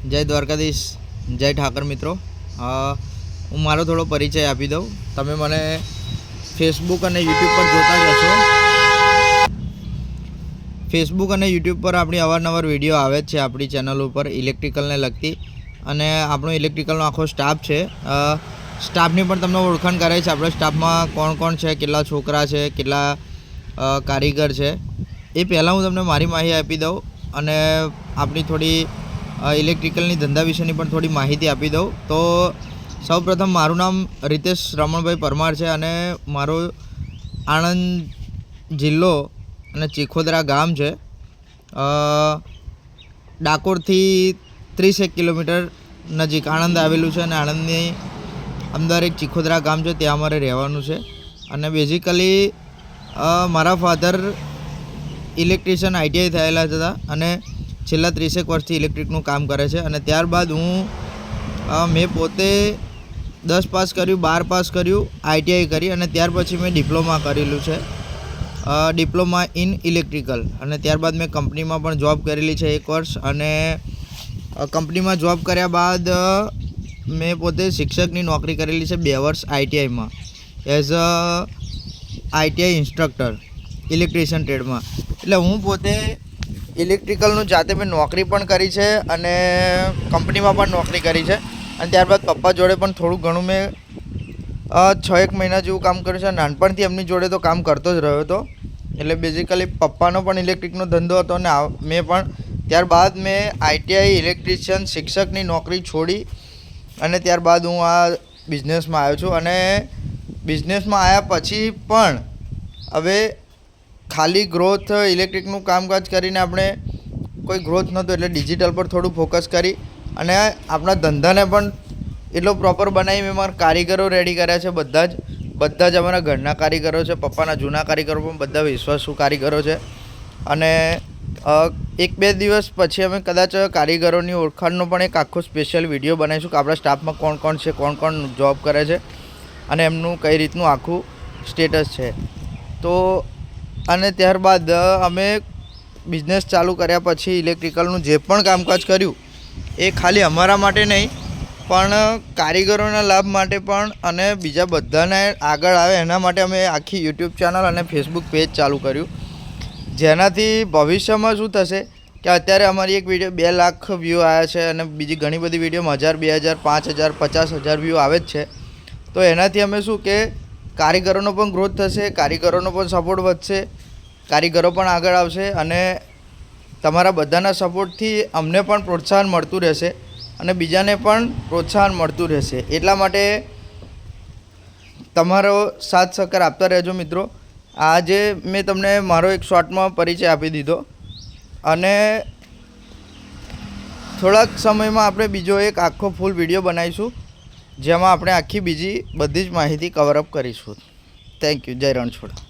જય દ્વારકાધીશ, જય ઠાકર મિત્રો। હું મારો થોડો પરિચય આપી દઉં। તમે મને ફેસબુક અને યુટ્યુબ પર જોતા જ હશો। ફેસબુક અને યુટ્યુબ પર આપણી અવારનવાર વિડીયો આવે જ છે આપણી ચેનલ ઉપર ઇલેક્ટ્રિકલને લગતી, અને આપણો ઇલેક્ટ્રિકલનો આખો સ્ટાફ છે। સ્ટાફની પણ તમને ઓળખાણ કરાય છે। આપણા સ્ટાફમાં કોણ કોણ છે, કેટલા છોકરા છે, કેટલા કારીગર છે, એ પહેલાં હું તમને મારી માહિતી આપી દઉં અને આપણી થોડી ઇલેક્ટ્રિકલની ધંધા વિશેની પણ થોડી માહિતી આપી દઉં। તો સૌપ્રથમ મારું નામ રીતેશ રમણભાઈ પરમાર છે અને મારો આણંદ જિલ્લો અને ચીખોદરા ગામ છે। ડાકોરથી 30 કિલોમીટર નજીક આણંદ આવેલું છે અને આણંદની અંદર એક ચીખોદરા ગામ છે, ત્યાં અમારે રહેવાનું છે। અને બેઝિકલી મારા ફાધર ઇલેક્ટ્રિશિયન ITI થયેલા હતા અને છેલ્લા 30 વર્ષથી ઇલેક્ટ્રિકનું કામ કરે છે। અને ત્યારબાદ મેં પોતે 10 પાસ કર્યું, 12 પાસ કર્યું, ITI કરી અને ત્યાર પછી મેં ડિપ્લોમા કરેલું છે, ડિપ્લોમા ઇન ઇલેક્ટ્રિકલ। અને ત્યારબાદ મેં કંપનીમાં પણ જોબ કરેલી છે 1 વર્ષ, અને કંપનીમાં જોબ કર્યા બાદ મેં પોતે શિક્ષકની નોકરી કરેલી છે 2 વર્ષ ITIમાં as a ITI instructor electrician ટ્રેડમાં। એટલે હું પોતે ઇલેક્ટ્રિકલનું જાતે મેં નોકરી પણ કરી છે અને કંપનીમાં પણ નોકરી કરી છે। અને ત્યારબાદ પપ્પા જોડે પણ થોડું ઘણું મેં 6-1 મહિના જેવું કામ કર્યું છે। નાનપણથી એમની જોડે તો કામ કરતો જ રહ્યો હતો। એટલે બેઝિકલી પપ્પાનો પણ ઇલેક્ટ્રિકનો ધંધો હતો અને મેં પણ ત્યારબાદ મેં ITI ઇલેક્ટ્રિશિયન શિક્ષકની નોકરી છોડી અને ત્યારબાદ હું આ બિઝનેસમાં આવ્યો છું। અને બિઝનેસમાં આવ્યા પછી પણ હવે ખાલી ગ્રોથ ઇલેક્ટ્રિકનું કામકાજ કરીને આપણે કોઈ ગ્રોથ નહોતો, એટલે ડિજિટલ પર થોડું ફોકસ કરી અને આપણા ધંધાને પણ એટલો પ્રોપર બનાવી મેં મારા કારીગરો રેડી કર્યા છે। બધા જ અમારા ઘરના કારીગરો છે, પપ્પાના જૂના કારીગરો પણ બધા વિશ્વાસુ કારીગરો છે। અને 1-2 દિવસ પછી અમે કદાચ કારીગરોની ઓળખાણનો પણ એક આખો સ્પેશિયલ વિડીયો બનાવીશું કે આપણા સ્ટાફમાં કોણ કોણ છે, કોણ કોણ જોબ કરે છે અને એમનું કઈ રીતનું આખું સ્ટેટસ છે। તો અને ત્યારબાદ અમે બિઝનેસ ચાલુ કર્યા પછી ઇલેક્ટ્રિકલનું જે પણ કામકાજ કર્યું એ ખાલી અમારા માટે નહીં પણ કારીગરોના લાભ માટે પણ અને બીજા બધાને આગળ આવે એના માટે અમે આખી યુટ્યુબ ચેનલ અને ફેસબુક પેજ ચાલુ કર્યું, જેનાથી ભવિષ્યમાં શું થશે કે અત્યારે અમારી એક વિડીયો 2 લાખ વ્યૂ આવ્યા છે અને બીજી ઘણી બધી વિડીયોમાં 1000, 2000, 5000, 50,000 વ્યૂ આવે જ છે। તો એનાથી અમે શું કે કારીગરોનો પણ ગ્રોથ થશે, કારીગરોનો પણ સપોર્ટ વધશે, કારીગરો પણ આગળ આવશે અને તમારા બધાના સપોર્ટથી અમને પણ પ્રોત્સાહન મળતું રહેશે અને બીજાને પણ પ્રોત્સાહન મળતું રહેશે। એટલા માટે તમારો સાથ સહકાર આપતા રહેજો મિત્રો। આજે મેં તમને મારો એક શોર્ટમાં પરિચય આપી દીધો અને થોડાક સમયમાં આપણે બીજો એક આખો ફૂલ વિડીયો બનાવીશું જેમાં આપણે આખી બીજી બધી જ માહિતી કવરઅપ કરીશું। Thank you. જય રણછોડ।